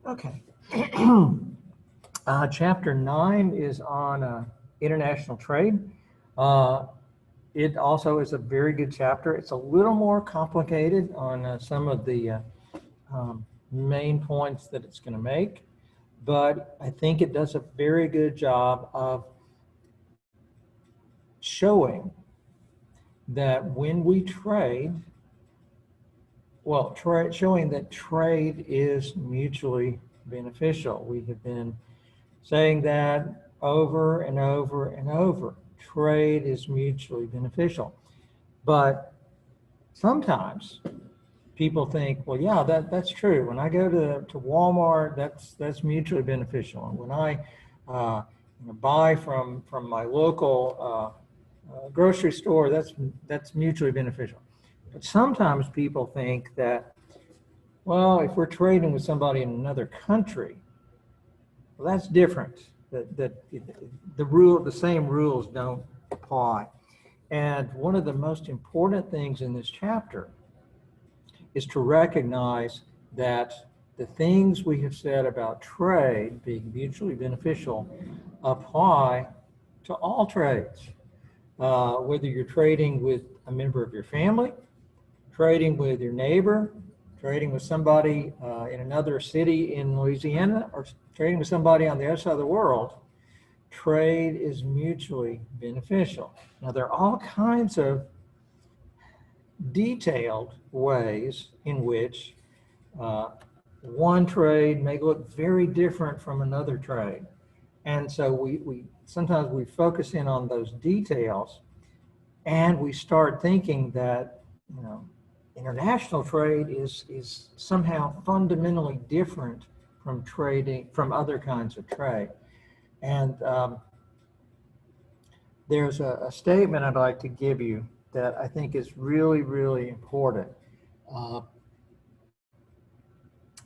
Okay. Chapter 9 is on international trade. It also is a very good chapter. It's a little more complicated on some of the main points that it's going to make, but I think it does a very good job of showing that when we trade, showing that trade is mutually beneficial. We have been saying that over and over and over. Trade is mutually beneficial. But sometimes people think, well, yeah, that's true. When I go to Walmart, that's mutually beneficial. And when I buy from my local grocery store, that's mutually beneficial. But sometimes people think that, well, if we're trading with somebody in another country, well, that's different. The same rules don't apply. And one of the most important things in this chapter is to recognize that the things we have said about trade being mutually beneficial apply to all trades. Whether you're trading with a member of your family, trading with your neighbor, trading with somebody in another city in Louisiana, or trading with somebody on the other side of the world, trade is mutually beneficial. Now, there are all kinds of detailed ways in which one trade may look very different from another trade. And so we sometimes we focus in on those details and we start thinking that, international trade is somehow fundamentally different from other kinds of trade. And there's a statement I'd like to give you that I think is really, really important.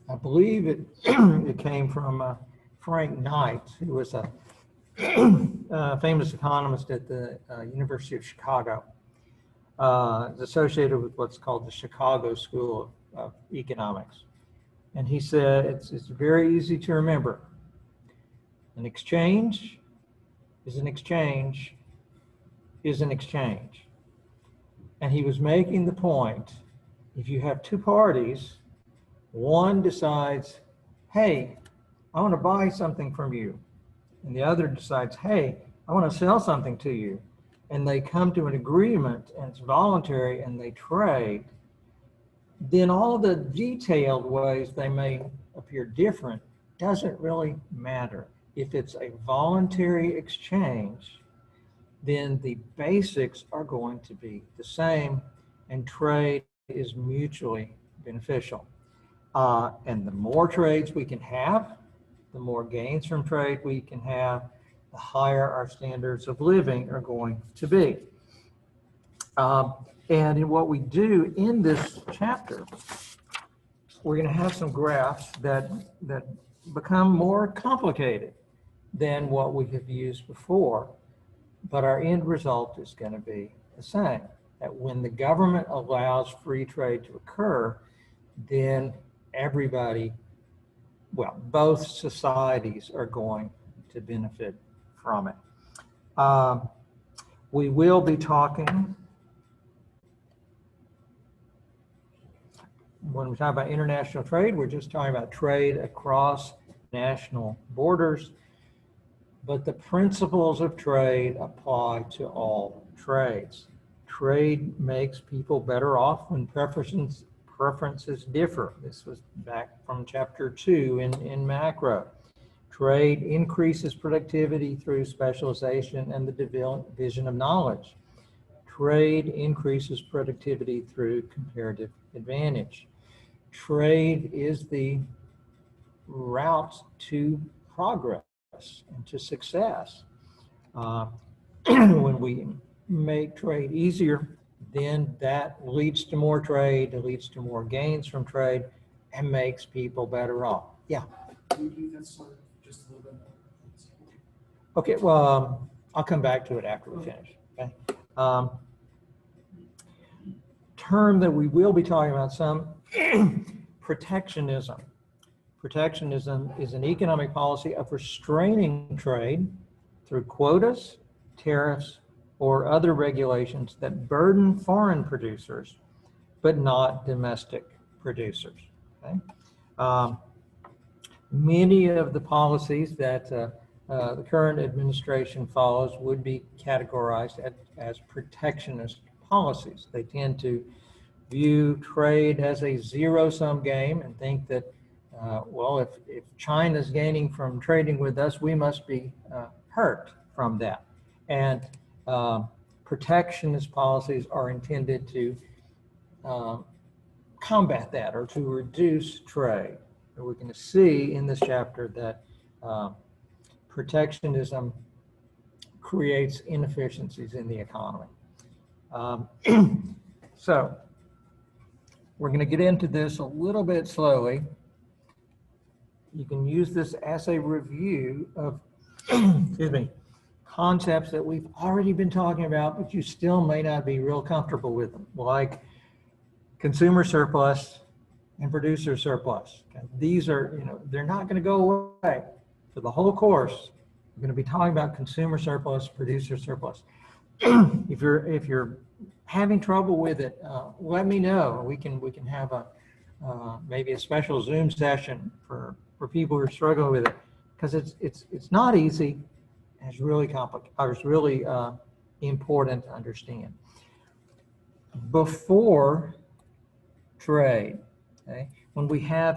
I believe it came from Frank Knight, who was a famous economist at the University of Chicago, is associated with what's called the Chicago School of Economics. And he said it's very easy to remember. An exchange is an exchange is an exchange. And he was making the point, if you have two parties, one decides, hey, I want to buy something from you. And the other decides, hey, I want to sell something to you. And they come to an agreement and it's voluntary and they trade, then all the detailed ways they may appear different doesn't really matter. If it's a voluntary exchange, then the basics are going to be the same and trade is mutually beneficial. And the more trades we can have, the more gains from trade we can have, the higher our standards of living are going to be. And in what we do in this chapter, we're going to have some graphs that become more complicated than what we have used before, but our end result is going to be the same, that when the government allows free trade to occur, then everybody, well, both societies are going to benefit from it. We will be talking, when we talk about international trade, we're just talking about trade across national borders, but the principles of trade apply to all trades. Trade makes people better off when preferences differ. This was back from chapter 2 in macro. Trade increases productivity through specialization and the division of knowledge. Trade increases productivity through comparative advantage. Trade is the route to progress and to success. When we make trade easier, then that leads to more trade, it leads to more gains from trade, and makes people better off. Yeah. Can you do that slide just a little bit more? Okay, well, I'll come back to it after we finish. Okay. Term that we will be talking about some, protectionism. Protectionism is an economic policy of restraining trade through quotas, tariffs, or other regulations that burden foreign producers, but not domestic producers. Okay? Many of the policies that the current administration follows would be categorized as protectionist policies. They tend to view trade as a zero-sum game and think that, well, if China's gaining from trading with us, we must be hurt from that. And protectionist policies are intended to combat that or to reduce trade. And we're going to see in this chapter that protectionism creates inefficiencies in the economy. So we're going to get into this a little bit slowly. You can use this as a review of excuse me, concepts that we've already been talking about, but you still may not be real comfortable with them, like consumer surplus and producer surplus. Okay? These are, they're not going to go away for the whole course. We're going to be talking about consumer surplus, producer surplus. If you're having trouble with it, let me know. We can have a maybe a special Zoom session for people who are struggling with it, because it's not easy. It's really complicated. It's really important to understand. Before trade, okay, when we have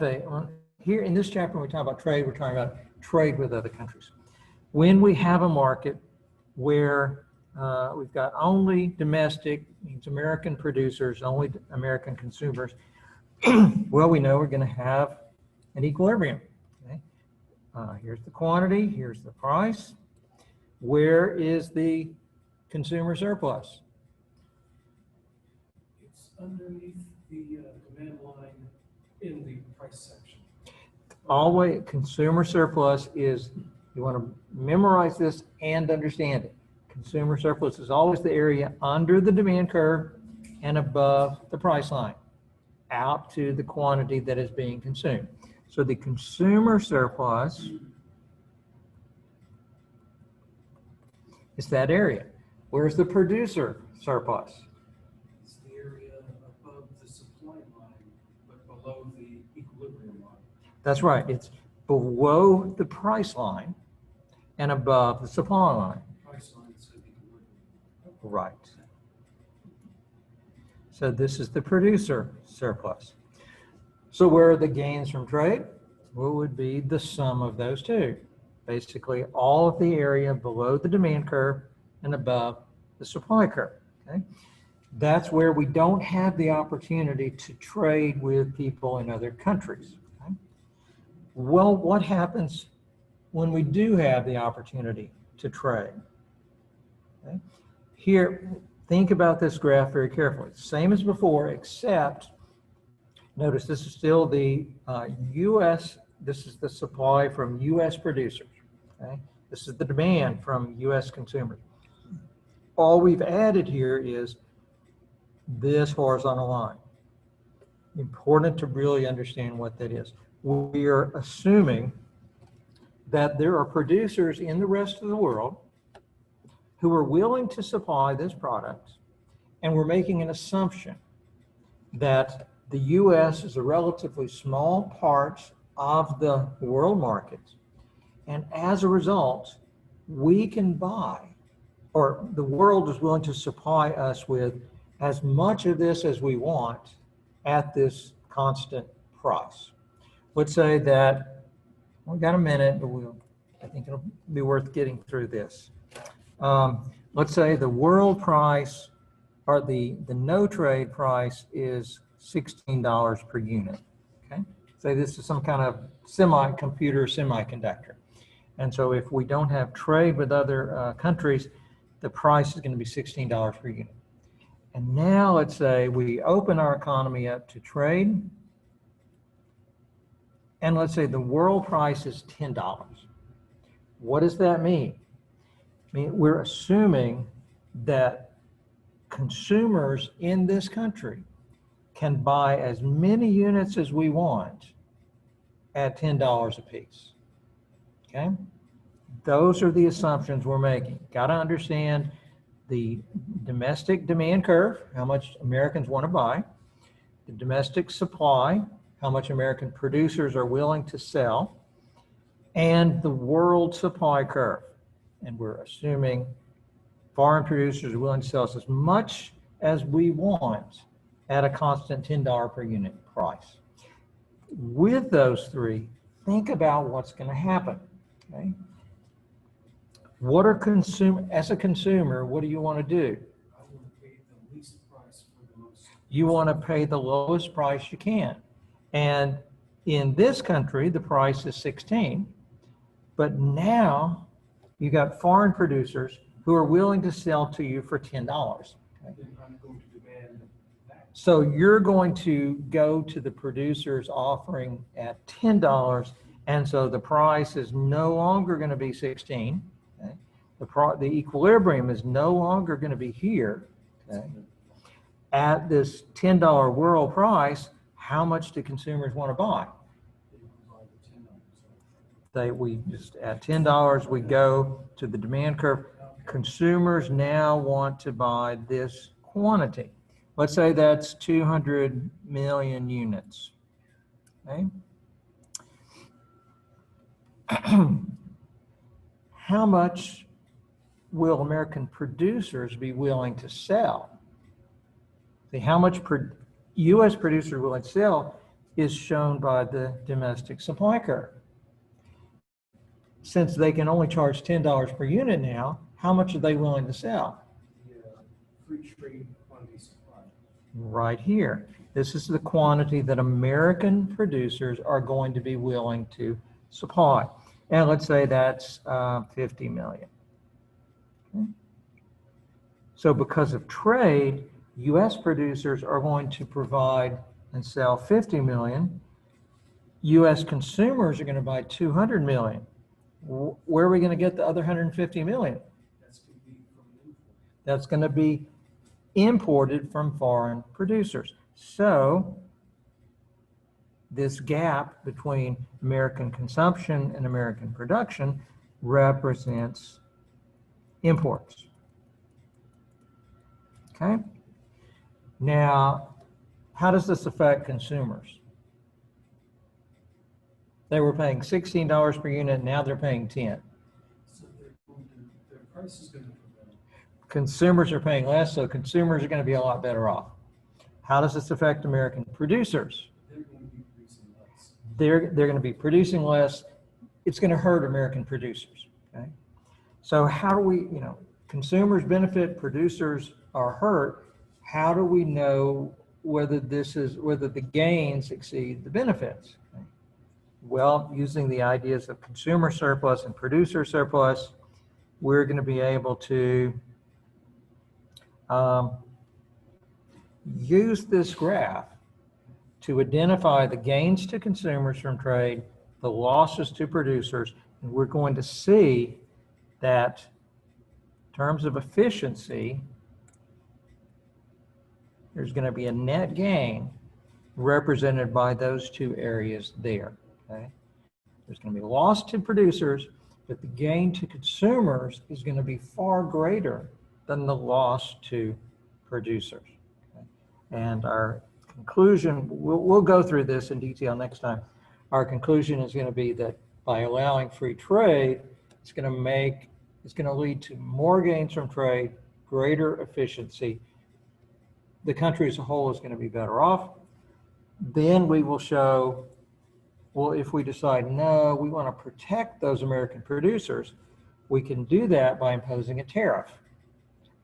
here in this chapter, when we talk about trade, we're talking about trade with other countries. When we have a market where we've got only domestic, means American producers, only American consumers, well, we know we're going to have an equilibrium. Okay? Here's the quantity, here's the price. Where is the consumer surplus? It's underneath the demand line in the price section. Always, consumer surplus is, you want to memorize this and understand it. Consumer surplus is always the area under the demand curve and above the price line, out to the quantity that is being consumed. So the consumer surplus is that area. Where's the producer surplus? It's the area above the supply line, but below the equilibrium line. That's right. It's below the price line and above the supply line. Price line is the equilibrium. Right. So this is the producer surplus. So where are the gains from trade? What would be the sum of those two? Basically, all of the area below the demand curve and above the supply curve. Okay? That's where we don't have the opportunity to trade with people in other countries. Okay? Well, what happens when we do have the opportunity to trade? Okay? Here, think about this graph very carefully. Same as before, except notice this is still the U.S., this is the supply from U.S. producers. Okay? This is the demand from U.S. consumers. All we've added here is this horizontal line. Important to really understand what that is. We are assuming that there are producers in the rest of the world who are willing to supply this product, and we're making an assumption that the U.S. is a relatively small part of the world market, and as a result, we can buy, or the world is willing to supply us with as much of this as we want at this constant price. Let's say that, we got a minute, but I think it'll be worth getting through this. Let's say the world price, or the no trade price, is $16 per unit. Okay, say this is some kind of semiconductor. And so if we don't have trade with other countries, the price is going to be $16 per unit. And now let's say we open our economy up to trade, and let's say the world price is $10. What does that mean? I mean, we're assuming that consumers in this country can buy as many units as we want at $10 a piece. Okay? Those are the assumptions we're making. Got to understand the domestic demand curve, how much Americans want to buy, the domestic supply, how much American producers are willing to sell, and the world supply curve. And we're assuming foreign producers are willing to sell us as much as we want at a constant $10 per unit price. With those three, think about what's going to happen. Okay? What are as a consumer, what do you want to do? I want to pay the least price for the most. You want to pay the lowest price you can. And in this country, the price is 16, but now you got foreign producers who are willing to sell to you for $10. Okay? Then I'm going to demand that. So you're going to go to the producers offering at $10, and so the price is no longer going to be 16. Okay? The equilibrium is no longer going to be here. Okay? At this $10 world price, how much do consumers want to buy? We just at $10, we go to the demand curve. Consumers now want to buy this quantity. Let's say that's 200 million units. Okay? How much will American producers be willing to sell? See, how much U.S. producers willing to sell is shown by the domestic supply curve. Since they can only charge $10 per unit now, how much are they willing to sell? The free trade quantity supply. Right here. This is the quantity that American producers are going to be willing to supply. And let's say that's 50 million. Okay. So because of trade, U.S. producers are going to provide and sell 50 million. US consumers are going to buy 200 million. Where are we going to get the other 150 million? That's going to be from import. That's going to be imported from foreign producers. So this gap between American consumption and American production represents imports. Okay? Now, how does this affect consumers? They were paying $16 per unit, now they're paying 10. So their price is going to come down. Consumers are paying less, so consumers are going to be a lot better off. How does this affect American producers? They're going to be producing less. They're going to be producing less. It's going to hurt American producers. Okay? So how do we, consumers benefit, producers are hurt. How do we know whether the gains exceed the benefits? Okay? Well, using the ideas of consumer surplus and producer surplus, we're going to be able to use this graph to identify the gains to consumers from trade, the losses to producers, and we're going to see that in terms of efficiency, there's going to be a net gain represented by those two areas there. Okay? There's going to be loss to producers, but the gain to consumers is going to be far greater than the loss to producers. Okay? And our conclusion, we'll go through this in detail next time. Our conclusion is going to be that by allowing free trade, it's going to lead to more gains from trade, greater efficiency. The country as a whole is going to be better off. Then we will show, well, if we decide, no, we want to protect those American producers, we can do that by imposing a tariff.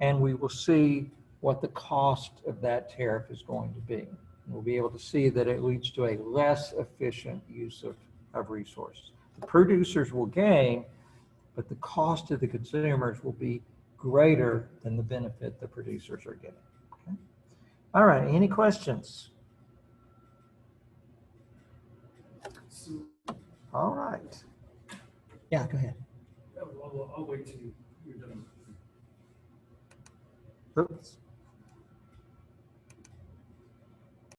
And we will see what the cost of that tariff is going to be. We'll be able to see that it leads to a less efficient use of resources. The producers will gain, but the cost to the consumers will be greater than the benefit the producers are getting. Okay? All right, any questions? So, All right. Yeah, go ahead. I'll wait till you're done. Oops.